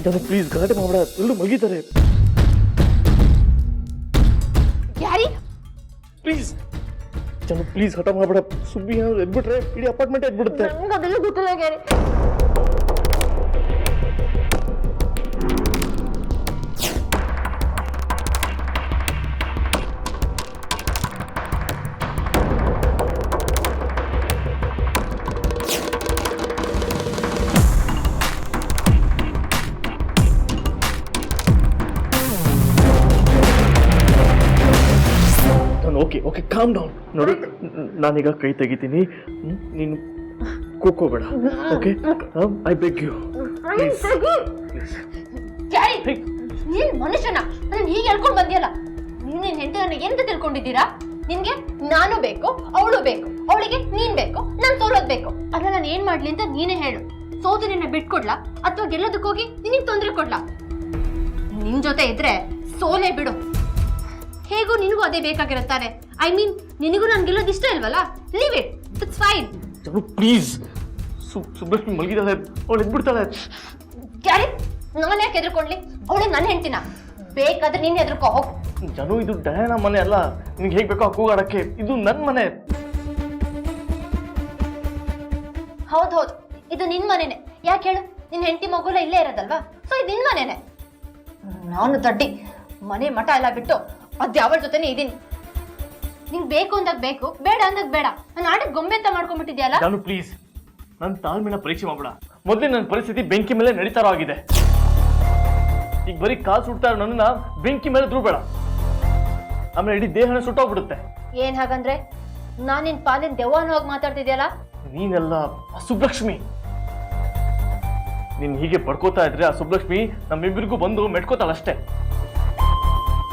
ಜಾನು please ಗಲಾಟೆ ಮಾಡಬೇಡ, ಎಲ್ಲರೂ ಮಲಗಿದ್ದಾರೆ. ಯಾರಿ ಪ್ಲೀಸ್ ಜಾನು ಪ್ಲೀಸ್ ಹಠ ಮಾಡಬೇಡ. ಸುಬ್ಬಿ ಏನಾದ್ರು ಎದ್ಬಿಟ್ರೆ ಇಡೀ ಅಪಾರ್ಟ್ಮೆಂಟ್ ಎದ್ಬಿಡುತ್ತೆ. ನಂಗೆ ಅದೆಲ್ಲ ಗೊತ್ತಿಲ್ಲ Gary. Okay okay calm down. ನೋಡು ನಾನೀಗ ಕೈ ತೆಗಿತೀನಿ, ನೀನು ಕೂಕೋಬೇಡ. Okay I beg you. ನೀನ್ ಮನುಷ್ಯನ ಅದನ್ನ ಹೀಗೆ ಹೇಳ್ಕೊಂಡ್ ಬಂದಿಯಲ್ಲ. ನೀನ್ ಹೆಂಡತಿ ನನಗೆ ಎಂತ ತಿಳ್ಕೊಂಡಿದ್ದೀರಾ? ನಿನ್ಗೆ ನಾನು ಬೇಕು, ಅವಳು ಬೇಕು, ಅವಳಿಗೆ ನೀನ್ ಬೇಕು, ನಾನ್ ಸೋಲೋದ್ ಬೇಕು. ಅಲ್ಲ ನಾನು ಏನ್ ಮಾಡ್ಲಿ ಅಂತ ನೀನೇ ಹೇಳು. ಸೋತು ನಿನ್ನ ಬಿಟ್ಕೊಡ್ಲಾ ಅಥವಾ ಗೆಲ್ಲೋದಕ್ಕೋಗಿ ನಿನಗ್ ತೊಂದ್ರೆ ಕೊಡ್ಲಾ? ನಿನ್ ಜೊತೆ ಇದ್ರೆ ಸೋಲೆ ಬಿಡು. ಹೇಗೂ ನಿನಗೂ ಅದೇ ಬೇಕಾಗಿರುತ್ತಾನೆ. ಐ ಮೀನ್ ನಿನಗೂ ನಾನು ಗೆಲ್ಲೋದು ಇಷ್ಟ ಇಲ್ವಲ್ಲ? Leave it, it's fine. Janu please, Subbulakshmi ಮಲಗಿದಾಳೆ, ಅವಳು ಎದ್ಬಿಡ್ತಾಳೆ. ಯಾರಿ ನಾನು ಯಾಕೆ ಎದ್ರುಕೊಂಡ್ಲಿ? ಅವಳು ನನ್ನ ಹೆಂಡ್ತಿನ, ಬೇಕಾದ್ರೆ ನೀನ್ ಎದ್ರುಕೋ ಹೋಗ್. ಜಾನು ಇದು ಡಯಾನ ಮನೆ ಅಲ್ಲ, ನಿನ್ಗೆ ಹೇಗ್ ಬೇಕೋ ಕೂಗಾಡಕ್ಕೆ. ಇದು ನನ್ ಮನೆ. ಹೌದು, ಇದು ನಿನ್ ಮನೆನೆ. ಯಾಕೆ ಹೇಳು? ನಿನ್ ಹೆಂಡತಿ ಮಗುಲ ಇಲ್ಲೇ ಇರೋದಲ್ವಾ? ಸೊ ಇದು ನಿನ್ ಮನೆನೆ. ನಾನು ದಡ್ಡಿ ಮನೆ ಮಠ ಎಲ್ಲ ಬಿಟ್ಟು ಅದ್ಯಾವಳ ಜೊತೆನೆ ಇದೀನಿ. ನಿಂಗ್ ಬೇಕು ಅಂದಾಗ ಬೇಕು, ಬೇಡ ಅಂದಾಗ ಬೇಡ. ನಾನು ಆಟಕ್ಕೆ ಗೊಂಬೆ ಅಂತ ಮಾಡ್ಕೊಂಡ್ಬಿಟ್ಟಿದ್ಯಲ್ಲ. ಜಾನು ಪ್ಲೀಸ್, ನನ್ನ ತಾಳ್ಮೆನ ಪರೀಕ್ಷೆ ಮಾಡ್ಬೇಡ. ಮೊದಲೇ ನನ್ನ ಪರಿಸ್ಥಿತಿ ಬೆಂಕಿ ಮೇಲೆ ನಡೀತಾರೋ ಆಗಿದೆ. ಈಗ ಬರೀ ಕಾಲು ಸುಡ್ತಾ ಇರೋ ನನ್ನ ಬೆಂಕಿ ಮೇಲೆ ದ್ರೂಬೇಡ, ಆಮೇಲೆ ಇಡೀ ದೇಹನ ಸುಟ್ಟೋಗ್ಬಿಡುತ್ತೆ. ಏನ್ ಹಾಗಂದ್ರೆ ನಾನ್ ನಿನ್ ಪಾಲಿನ ದೆವ್ವನವಾಗಿ ಮಾತಾಡ್ತಿದ್ಯಲ್ಲ? ನೀನೆಲ್ಲ ಆ ಸುಬ್ಬಲಕ್ಷ್ಮಿ. ನೀನ್ ಹೀಗೆ ಪಡ್ಕೋತಾ ಇದ್ರೆ ಆ ಸುಬ್ಬಲಕ್ಷ್ಮಿ ನಮ್ಮಿಬ್ಬರಿಗೂ ಬಂದು ಮೆಟ್ಕೋತಾಳಷ್ಟೇ.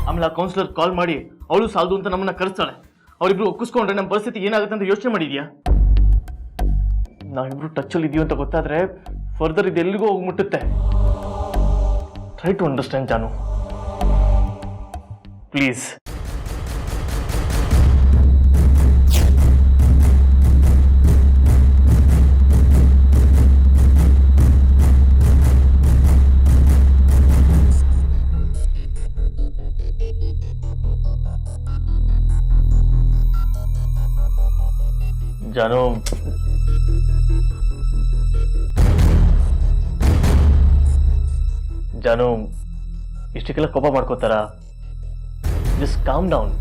ಆಮೇಲೆ ಆ ಕೌನ್ಸಿಲರ್ ಕಾಲ್ ಮಾಡಿ ಅವಳು ಸಾಲದು ಅಂತ ನಮ್ಮನ್ನ ಕರೆಸ್ತಾಳೆ. ಅವರಿಬ್ರು ಒಕ್ಕಿಸ್ಕೊಂಡ್ರೆ ನಮ್ಮ ಪರಿಸ್ಥಿತಿ ಏನಾಗುತ್ತೆ ಅಂತ ಯೋಚನೆ ಮಾಡಿದ್ಯಾ? ನಾವಿಬ್ರು ಟಚ್ ಅಲ್ಲಿ ಇದೀವಿ ಅಂತ ಗೊತ್ತಾದ್ರೆ ಫರ್ದರ್ ಇದು ಎಲ್ಲಿಗೂ ಹೋಗಿ ಮುಟ್ಟುತ್ತೆ. Try to understand Janu please. ಜಾನು ಜಾನು ಇಷ್ಟಕ್ಕೆಲ್ಲ ಕೋಪ ಮಾಡ್ಕೋತಾರ? Just calm down.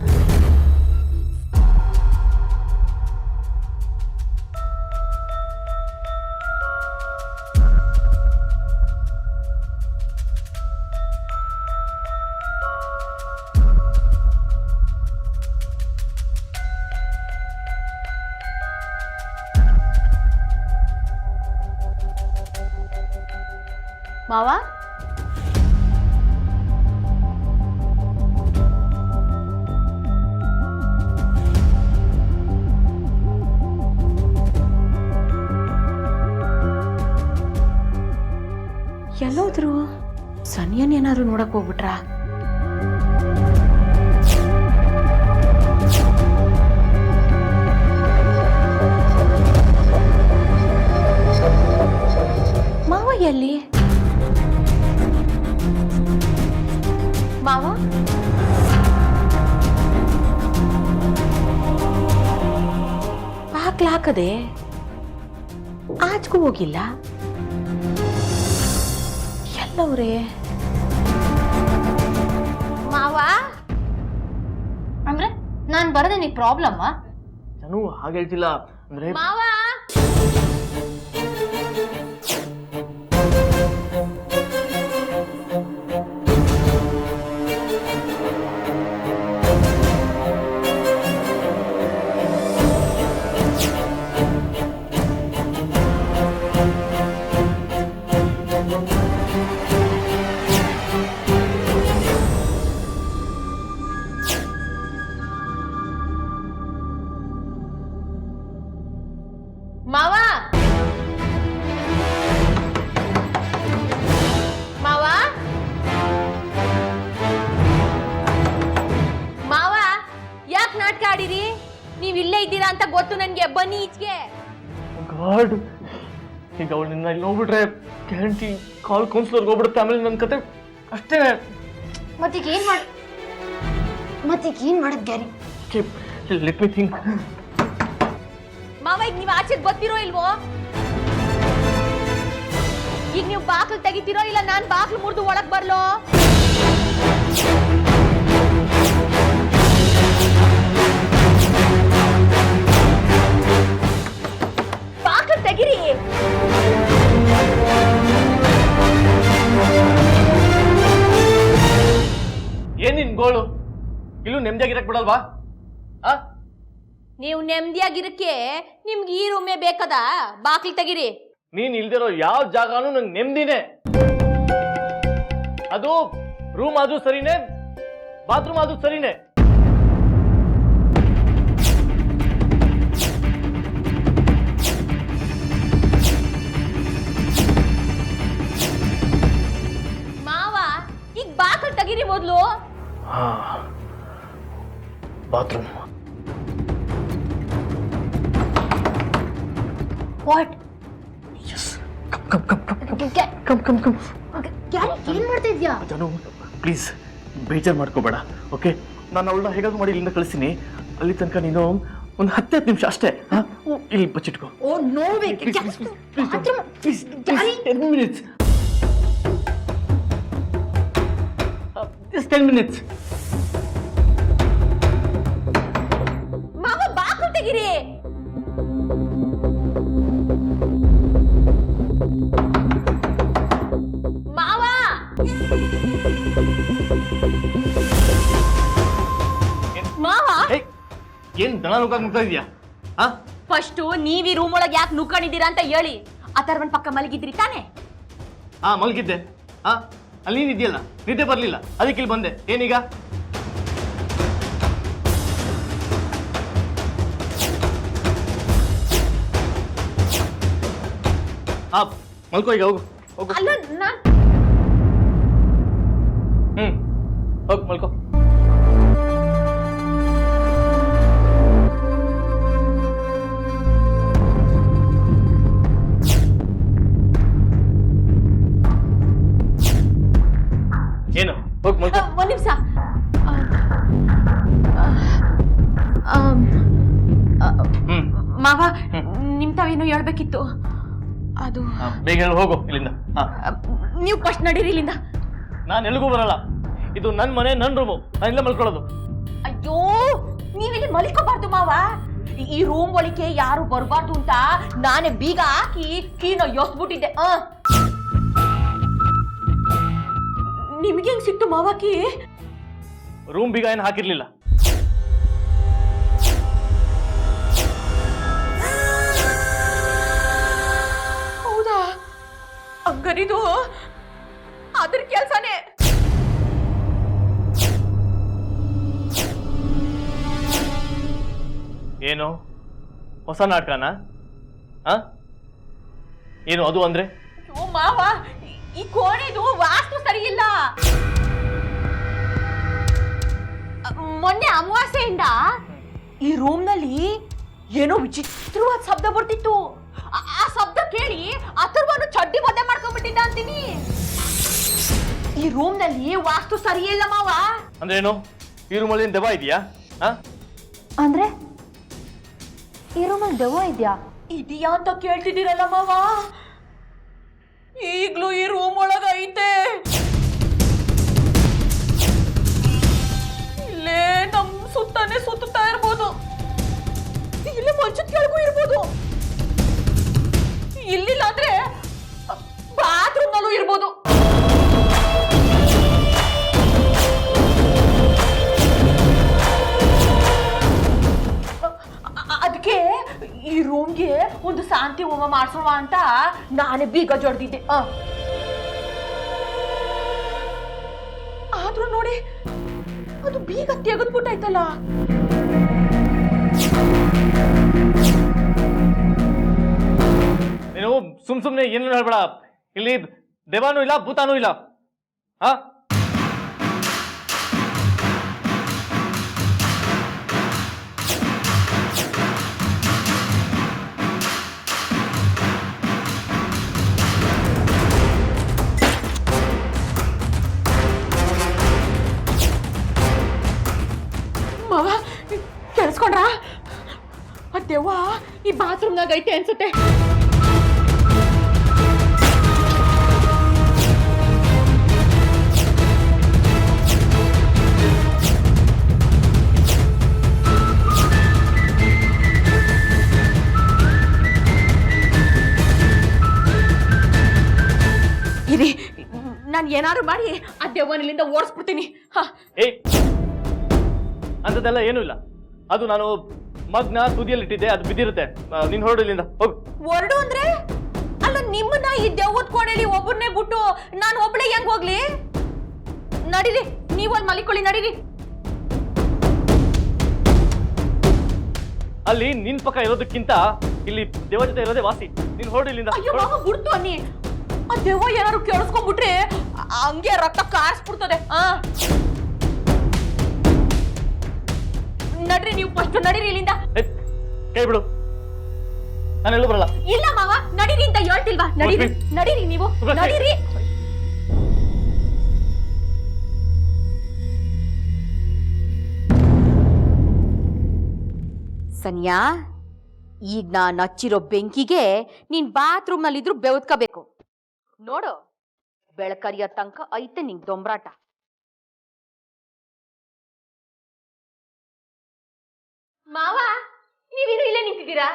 ಮಾವ, ಎಲ್ಲೋದ್ರು? ಸನಿಯನ್ ಏನಾದ್ರು ನೋಡಕ್ ಹೋಗ್ಬಿಟ್ರಾ? ಮಾವ ಎಲ್ಲಿ? ಮಾವ ಬಾಕ್ಲಾಕದೆ ಆಚೆಗೂ ಹೋಗಿಲ್ಲ. ಎಲ್ಲವ್ರೆ? ಮಾವ ಅಂದ್ರೆ ನಾನ್ ಬರದೆ ನೀ ಪ್ರಾಬ್ಲಮ್? ಜಾನು ಹಾಗೆ ಹೇಳ್ತಿಲ್ಲ ಅಂದ್ರೆ ಮಾವ ಮಾವ ಮಾವ ಮಾವ ಯಾಕೆ ನಾಟಕ ಆಡಿರಿ? ನೀವ್ ಇಲ್ಲೇ ಇದ್ದೀರಾ ಅಂತ ಗೊತ್ತು ನನ್ಗೆ. ಬನ್ನಿ ಈಚೆಗೆ. ಗಾಡ್, ಈಗ ಅವಳು ನಿನ್ನ ಇಲ್ಲಿ ನೋಡ್ಬಿಟ್ರೆ ಗ್ಯಾರಂಟಿ ಕಾಲ್ ಕೌನ್ಸಿಲರ್ಗೆ ಹೋಗ್ಬಿಡುತ್ತೆ, ಆಮೇಲೆ ನನ್ನ ಕತೆ ಅಷ್ಟೇ. ಮತ್ತೀಗ ಏನ್ ಮಾಡದ್ ಗ್ಯಾರಿ? Let me think. ಮಾವ ಈಗ ನೀವು ಆಚೆಗೆ ಬರ್ತಿರೋ ಇಲ್ವೋ? ಈಗ ನೀವು ಬಾಕ್ಲು ತೆಗಿತೀರೋ ಇಲ್ಲ ನಾನ್ ಬಾಕ್ಲು ಮುರಿದು ಒಳಗ್ ಬರ್ಲೋ? ಬಾಕ್ಲು ತೆಗಿರಿ. ಏನ್ ನಿನ್ ಗೋಳು? ಇಲ್ಲೂ ನೆಮ್ಮದಿಯಾಗಿರಕ್ ಬಿಡಲ್ವಾ? ಆ ನೀವು ನೆಮ್ಮದಿಯಾಗಿರಕ್ಕೆ ನಿಮ್ಗೆ ಈ ರೂಮೇ ಬೇಕದ? ಬಾಕ್ಲು ತೆಗಿರಿ. ನೀನ್ ಇಲ್ದಿರೋ ಯಾವ ಜಾಗನೂ ನಂಗೆ ನೆಮ್ಮದಿನೇ. ಅದು ರೂಮ್ ಆದ್ರೂ ಸರಿನೇ, ಬಾತ್ರೂಮ್ ಆದ್ರೂ ಸರಿನೇ. ಮಾವ ಈಗ ಬಾಕ್ಲು ತೆಗಿರಿ ಮೊದ್ಲು. ಬಾತ್ರೂಮ್. ವಾಟ್? ಕಮ್ ಗ್ಯಾರಿ ಏನ್ ಮಾಡ್ತಾ ಇದ್ಯಾ? ಜಾನು ಪ್ಲೀಸ್ ಬೇಜಾರು ಮಾಡ್ಕೋಬೇಡ, ಓಕೆ? ನಾನು ಅವಳನ್ನ ಹೇಗಾದ್ರೂ ಮಾಡಿ ಇಲ್ಲಿಂದ ಕಳಿಸ್ತೀನಿ. ಅಲ್ಲಿ ತನಕ ನೀನು ಒಂದು 10 ನಿಮಿಷ ಅಷ್ಟೇ ಇಲ್ಲಿ ಬಚ್ಚಿಟ್ಕೋ. Oh no way. Please 10 minutes. Just 10 minutes. ಮಾವ ಬಾಕ್ಲು ತೆಗಿರಿ. ಮಾವ ಮಾವ ಏನ್ ದನ ನುಗ್ಗಾಕ್ ಮುಗ್ತಾ ಇದೀಯಾ? ಫಸ್ಟ್ ನೀವ್ ಈ ರೂಮ್ ಒಳಗೆ ಯಾಕೆ ನುಗ್ಕೊಂಡಿದ್ದೀರಾ ಅಂತ ಹೇಳಿ. ಅಥರ್ವನ್ ಪಕ್ಕ ಮಲಗಿದ್ರಿ ತಾನೆ? ಮಲ್ಗಿದ್ದೆ. ಅಲ್ಲಿ ನೀನ್ ಇದೆಯಲ್ಲ, ನಿದ್ದೆ ಬರ್ಲಿಲ್ಲ, ಅದಕ್ಕೆ ಇಲ್ಲಿ ಬಂದೆ. ಏನೀಗ? ಮಲ್ಕೋ ಈಗ, ಹೋಗು ಹೋಗು. ಅಲ್ಲ ನಾನ್ ಹೋಗ್ ಮಲ್ಕೋ. ಏನು? ಹೋಗ್ ಮಲ್ಕೋ. ಒಂದ್ ನಿಮಿಷ. ಮಾವ ನಿಮ್ ತಾವೇನೋ ಹೇಳ್ಬೇಕಿತ್ತು. ಅದು ಬೇಗ ಹೇಳು, ಹೋಗು ಇಲ್ಲಿಂದ. ನೀವು ಫಸ್ಟ್ ನಡೀರಿ ಇಲ್ಲಿಂದ. ನಾನು ಎಲ್ಲಿಗೂ ಬರಲ್ಲ. ಇದು ನನ್ನ ಮನೆ, ನನ್ನ ರೂಮು. ನಾನು ಇಲ್ಲೇ ಮಲ್ಕೊಳ್ಳೋದು. ಅಯ್ಯೋ ನೀವಿಲ್ಲಿ ಮಲಿಕೋಬಾರ್ದು ಮಾವ. ಈ ರೂಮ್ ಒಳಗೆ ಯಾರು ಬರಬಾರ್ದು ಅಂತ ನಾನೇ ಬೀಗ ಹಾಕಿ ಕೀನ ಯೋಸ್ಬಿಟ್ಟಿದ್ದೆ. ನಿಮ್ಗೆ ಹೆಂಗ್ ಸಿಕ್ತು ಮಾವ ಕೀ? ರೂಮ್ ಬೀಗ ಏನು ಹಾಕಿರ್ಲಿಲ್ಲ. ಹೌದಾ? ಹಂಗರಿದು ಅದ್ರ ಕೆಲ್ಸನೇ. ಏನು ಹೊಸ ನಾಟಕನಾ? ಏನು ಅದು ಅಂದ್ರೆ? ಓ ಮಾವ, ಈ ಕೋಣೆದು ವಾಸ್ತು ಸರಿ ಇಲ್ಲ. ಮೊನ್ನೆ ಅಮಾವಾಸ್ಯೆಯಿಂದ ಈ ರೂಮ್ ನಲ್ಲಿ ಏನೋ ವಿಚಿತ್ರವಾದ ಶಬ್ದ ಬರ್ತಿತ್ತು. ಆ ಶಬ್ದ ಕೇಳಿ ಅಥರ್ವನು ಚಡ್ಡಿ ಬದ್ದೆ ಮಾಡ್ಕೊಂಡ್ಬಿಟ್ಟಿದ್ದ ಅಂತೀನಿ. ಈ ರೂಮ್ ನಲ್ಲಿ ವಾಸ್ತು ಸರಿ ಇಲ್ಲ ಮಾವ. ಅಂದ್ರೆ ಏನು? ಈ ರೂಮಲ್ಲಿ ದೆವ್ವ ಇದೆಯಾ? ಅಂದ್ರೆ ಈ ರೂಮಲ್ಲಿ ದೆವ್ವ ಇದ್ಯಾ? ಇದೆಯಾ ಅಂತ ಕೇಳ್ತಿದ್ದೀರಲ್ಲ ಮಾವ. ಈಗ್ಲೂ ಈ ರೂಮ್ ಒಳಗ ಐತೆ. ಇಲ್ಲೇ ನಮ್ ಸುತ್ತಾನೆ ಸುತ್ತಾ ಇರ್ಬೋದು. ಇಲ್ಲೇ ಮಂಚದ ಕೆಳಗೂ ಇರ್ಬೋದು. ಇಲ್ಲಿಲ್ಲ ಅಂದ್ರೆ ಬಾತ್ರೂಮ್ ನಲ್ಲೂ ಇರ್ಬೋದು. ಅದಕ್ಕೆ ಈ ರೂಮ್ಗೆ ಒಂದು ಶಾಂತಿ ಹೋಮ ಮಾಡ್ಸೋಣ ಅಂತ ನಾನೇ ಬೀಗ ಜೊಡ್ದಿದ್ದೆ. ಆದ್ರೂ ನೋಡಿ ಅದು ಬೀಗ ತೆಗೆದ್ಬಿಟ್ಟಾಯ್ತಲ್ಲ. ನೀನು ಸುಮ್ನೆ ಏನು ಹೇಳ್ಬೇಡ. ಇಲ್ಲಿ ದೆವ್ವನೂ ಇಲ್ಲ, ಭೂತಾನೂ ಇಲ್ಲ. ಆಗೈತೆ ಅನ್ಸುತ್ತೆ. ಇರಿ, ನಾನು ಏನಾದ್ರು ಮಾಡಿ ಆ ದೆವ್ವನಿಲ್ಲಿಂದ ಓಡಿಸ್ಬಿಡ್ತೀನಿ. ಏಯ್, ಅಂಥದ್ದೆಲ್ಲ ಏನೂ ಇಲ್ಲ. ಅದು ನಾನು ಮಗ್ನ ತುದಿಯಲ್ಲಿಟ್ಟಿದ್ದೆ, ಅದು ಬಿದ್ದಿರುತ್ತೆ. ನೀನು ಹೊರಡು ಇಲ್ಲಿಂದ, ಹೋಗು. ಹೊರಡು ಅಂದ್ರೆ ಅಲ್ಲ, ನಿಮ್ಮನ್ನ ಈ ದೆವ್ವದ ಕೋಣೆಲಿ ಒಬ್ಬರನ್ನೇ ಬಿಟ್ಟು ನಾನು ಒಬ್ಳೆ ಹೆಂಗ್ ಹೋಗ್ಲಿ? ನಡೀರಿ, ನೀವು ಅಲ್ಲಿ ಮಲಿಕೊಳ್ಳಿ, ನಡೀರಿ. ಅಲ್ಲಿ ನಿನ್ ಪಕ್ಕ ಇರೋದಕ್ಕಿಂತ ಇಲ್ಲಿ ದೇವ ಜೊತೆ ಇರೋದೇ ವಾಸಿ. ನೀನು ಹೊರಡು ಇಲ್ಲಿಂದ. ಅಯ್ಯೋ ಮಾವ, ಬಿಡ್ತು ಅನ್ನಿ. ಆ ದೆವ್ವ ಏನಾದ್ರು ಕೇಳಿಸ್ಕೊಂಡ್ಬಿಟ್ರೆ ಹಂಗೆ ರಕ್ತ ಕಾರಿಸ್ಬಿಡ್ತದೆ. ನಡ್ರಿ, ನೀವು ಫಸ್ಟ್ ನಡೀರಿ ಇಲ್ಲಿಂದ. ಕೈ ಬಿಡು, ನಾನೆಲ್ಲೂ ಬರಲ್ಲ. ಇಲ್ಲ ಮಾವ, ನಡೀರಿ ಅಂತ ಹೇಳ್ತಿಲ್ವಾ? ನಡೀರಿ, ನಡೀರಿ, ನೀವು ನಡೀರಿ. ಸನಿಯಾ, ಈಗ ನಾನು ಹಚ್ಚಿರೋ ಬೆಂಕಿಗೆ ನೀನ್ ಬಾತ್ರೂಮ್ ನಲ್ಲಿದ್ರು ಬೆವತ್ಕೋಬೇಕು ನೋಡು. ಬೆಳಕರಿಯ ತನಕ ಐತೆ ನಿಂಗ್ ದೊಂಬ್ರಾಟ. ಮಾವ, ನೀವಿನ್ನು ಇಲ್ಲೇ ನಿಂತಿದ್ದೀರಾ?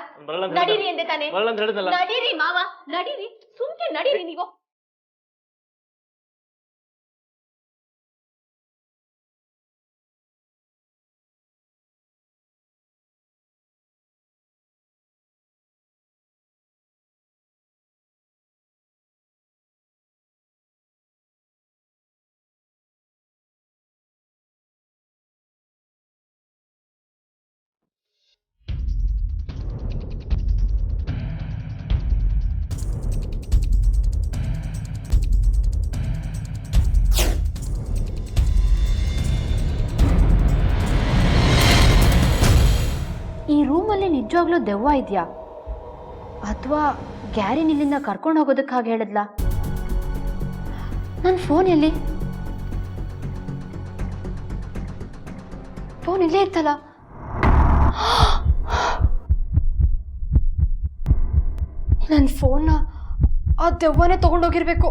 ನಡೀರಿ ಎಂದೆ ತಾನೆ. ನಡೀರಿ ಮಾವ, ನಡೀರಿ, ಸುಮ್ಕೆ ನಡೀರಿ ನೀವು. ಈ ರೂಮಲ್ಲಿ ನಿಜವಾಗ್ಲೂ ದೆವ್ವ ಇದೆಯಾ, ಅಥವಾ ಗ್ಯಾರಿ ಇಲ್ಲಿಂದ ಕರ್ಕೊಂಡು ಹೋಗೋದಕ್ಕಾಗಿ ಹೇಳಿದ್ಲಾ? ನನ್ನ ಫೋನ್ ಎಲ್ಲಿ? ಫೋನ್ ಇಲ್ಲೇ ಇರ್ತಲ್ಲ. ನನ್ನ ಫೋನ್ನ ಆ ದೆವ್ವನೇ ತಗೊಂಡೋಗಿರ್ಬೇಕು.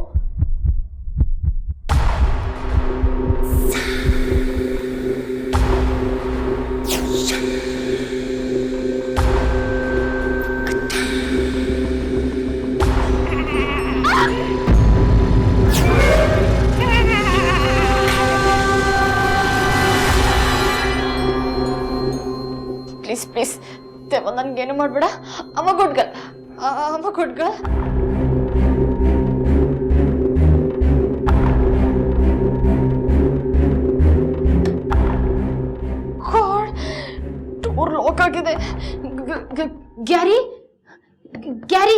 ಪ್ಲೀಸ್ ಪ್ಲೀಸ್ ದೆವ್ವ ನನ್ಗೇನು ಮಾಡ್ಬೇಡ. ಅಮ್ಮ ಗುಡ್ಗಲ್, ಅಮ್ಮ ಗುಡ್ಗಲ್. ಡೋರ್ ಲಾಕ್ ಆಗಿದೆ. ಗ್ಯಾರಿ, ಗ್ಯಾರಿ,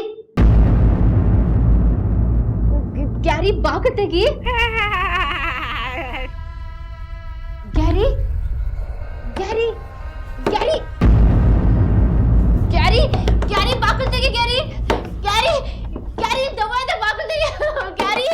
ಗ್ಯಾರಿ ಬಾಗ ತೆಗಿ. Gary, Gary, Gary, Gary, Gary ಬಾಕಲ್ ತೆಗಿ. ಗ್ಯಾರಿ, ಗ್ಯಾರಿ, ಗ್ಯಾರಿ, ದೆವ್ವ ಇದೆ, ಬಾಕಲ್ ತೆಗಿ. ಗ್ಯಾರಿ.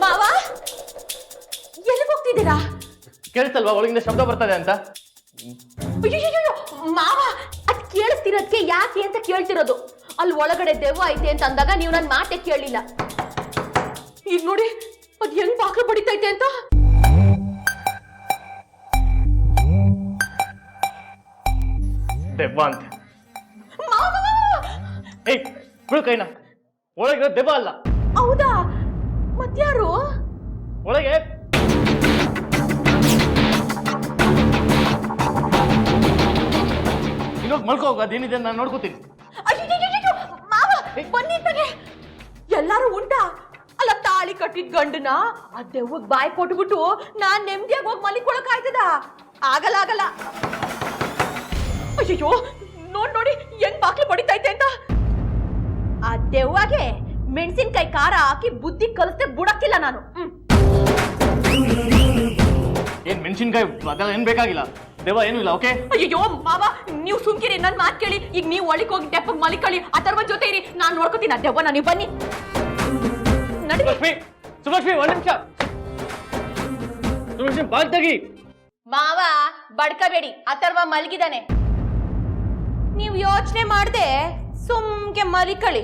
ಮಾವ, ಎಲ್ಲಿಗೆ ಹೋಗ್ತಿದ್ದೀರಾ? ಕೇಳಿಸಲ್ವಾ ಒಳಗಿಂದ ಶಬ್ದ ಬರ್ತದೆ ಅಂತ? ಮಾವ, ಅದ್ ಕೇಳಿಸ್ತಿರೋದಕ್ಕೆ ಯಾಕೆ ಅಂತ ಕೇಳ್ತಿರೋದು. ಅಲ್ಲಿ ಒಳಗಡೆ ದೆವ್ವ ಐತೆ ಅಂತ ಅಂದಾಗ ನೀವು ನನ್ನ ಮಾತೆ ಕೇಳಲಿಲ್ಲ. ಈಗ ನೋಡಿ ಅದ್ ಹೆಂಗ್ ಬಾಕ್ಲು ಬಡಿತೈತೆ ಅಂತ. ದೆವ್ವ ಅಂತ. ಏಯ್, ಬಿಡು ಕೈನ. ಒಳಗೆ ದೆವ್ವ ಅಲ್ಲ. ಹೌದಾ? ಮತ್ಯಾರು? ಒಳಗೆ ಇನ್ನೊಂದು ಮಲ್ಕೋ ಹೋಗು. ಅದೇನಿದೆ ನಾನು ನೋಡ್ಕೋತೀನಿ. ಮಾವ, ಬನ್ನಿ ತಗೆ. ಎಲ್ಲಾರು ಉಂಟಾ? ಅಲ್ಲ, ತಾಳಿ ಕಟ್ಟಿದ್ ಗಂಡನ ಆ ದೆವ್ವಗ್ ಬಾಯಿ ಕೊಟ್ಬಿಟ್ಟು ನಾನ್ ನೆಮ್ಮದಿಯಾಗಿ ಹೋಗಿ ಮಲಿಕೊಳಕ್ ಆಯ್ತದ? ಆಗಲ್ಲ, ಆಗಲ್ಲ. ಅಯ್ಯೋ, ನೋಡಿ ಹೆಂಗ್ ಬಾಕ್ಲು ಬಡಿತೈತೆ ಅಂತ. ಆ ದೆವ್ವಗೆ ಮೆಣಸಿನ್ಕಾಯಿ ಖಾರ ಹಾಕಿ ಬುದ್ಧಿ ಕಲಿಸ್ದೆ ಬಿಡಕ್ಕಿಲ್ಲ ನಾನು. ಏನ್ ಮೆಣಸಿನ್ಕಾಯಿ ಅದೆಲ್ಲ ಏನ್ ಬೇಕಾಗಿಲ್ಲ. ದೇವ ಏನೂ ಇಲ್ಲ. ಓಕೆ ಅಯ್ಯೋ ಮಾವ, ನೀವು ಸುಮ್ಕಿರಿ, ನನ್ ಮಾತ್ ಕೇಳಿ. ಈಗ ನೀವು ಒಳಗೆ ಹೋಗಿ ತೆಪ್ಪಗ್ ಮಲಿಕಳಿ, ಅಥರ್ವ ಜೊತೆ ಇರಿ, ನಾನ್ ನೋಡ್ಕೋತೀನಿ. ದೆವ್ವನ ನೀವು ಬನ್ನಿ. ನಡಿ. ಸುಭಲಕ್ಷ್ಮಿ ಒಂದ್ ನಿಮಿಷ. ಸುಭಲಕ್ಷ್ಮಿ ಬಾಗ್ ತೆಗಿ. ಮಾವ ಬಡ್ಕಬೇಡಿ, ಅಥರ್ವ ಮಲಗಿದಾನೆ. ನೀವು ಯೋಚನೆ ಮಾಡದೆ ಸುಮ್ಗೆ ಮಲಿಕಳಿ.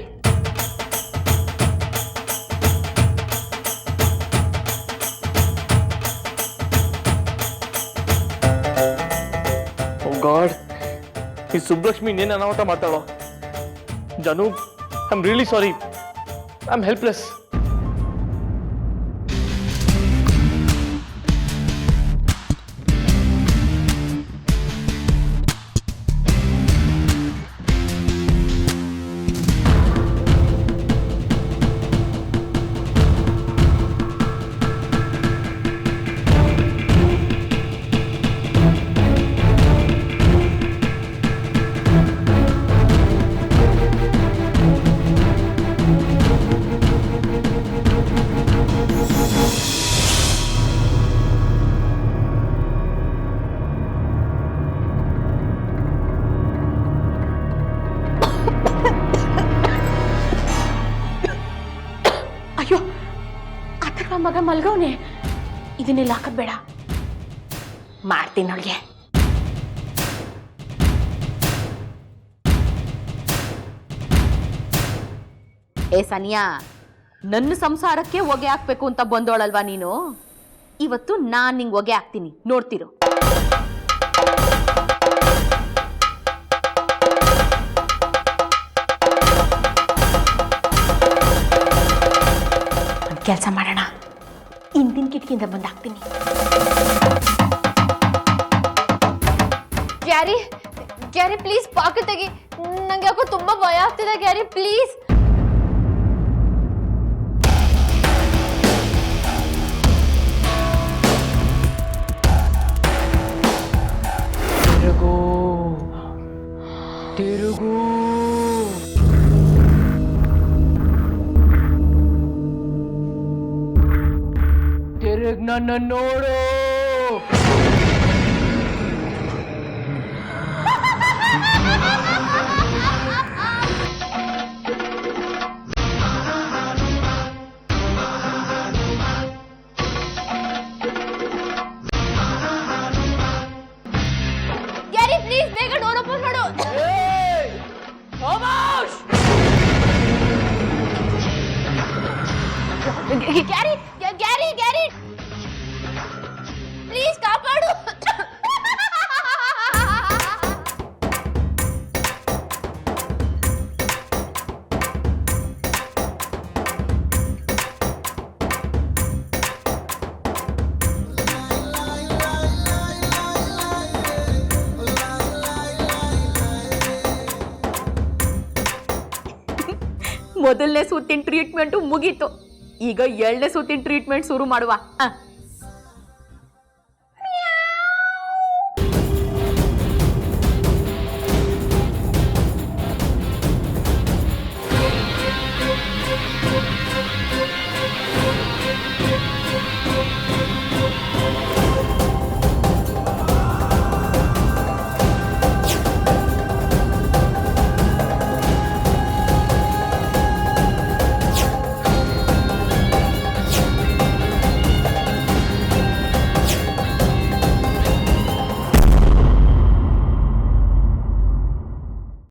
ಓ ಗಾಡ್, ಈ ಸುಬ್ಬಲಕ್ಷ್ಮಿ ಇನ್ನೇನು ಅನಾಹುತ ಮಾಡ್ತಾಳೋ. ಜಾನು, I am really sorry. I am helpless. ಅಯ್ಯೋ, ಅಥರ್ವ ಮಗ ಮಲ್ಗವ್ನೆ. ಇದನ್ನೆಲ್ಲ ಹಾಕದ್ ಬೇಡ, ಮಾಡ್ತೀನಿ ಅವಳಿಗೆ. ಏ ಸನಿಯಾ, ನನ್ನ ಸಂಸಾರಕ್ಕೆ ಹೊಗೆ ಹಾಕ್ಬೇಕು ಅಂತ ಬಂದೋಳಲ್ವಾ ನೀನು? ಇವತ್ತು ನಾನ್ ನಿಂಗೆ ಹೊಗೆ ಹಾಕ್ತೀನಿ, ನೋಡ್ತಿರು. ಕೆಲಸ ಮಾಡೋಣ, ಹಿಂದಿನ ಕಿಟಕಿಯಿಂದ ಬಂದಾಕ್ತೀನಿ. ಗ್ಯಾರಿ, ಗ್ಯಾರಿ ಪ್ಲೀಸ್ ಪಾಕೆಟ್ ತೆಗಿ. ನಂಗೆ ಯಾಕೋ ತುಂಬಾ ಭಯ ಆಗ್ತಿದೆ ಗ್ಯಾರಿ, ಪ್ಲೀಸ್. ತಿರುಗು ತಿರುಗು. ತಿರುಗ್ ನನ್ನ ನೋಡು. ಗ್ಯಾರಿ ಪ್ಲೀಸ್ ಬೇಗ ಡೋರ್ ಓಪನ್ ಮಾಡು. ಗ್ಯಾರಿ, ಗ್ಯಾರಿ, ಗ್ಯಾರಿ ಪ್ಲೀಸ್ ಕಾಪಾಡು. ಮೊದಲನೇ ಸುತ್ತಿನ ಟ್ರೀಟ್ಮೆಂಟು ಮುಗೀತು, ಈಗ 2ನೇ ಸುತ್ತಿನ ಟ್ರೀಟ್ಮೆಂಟ್ ಶುರು ಮಾಡುವ.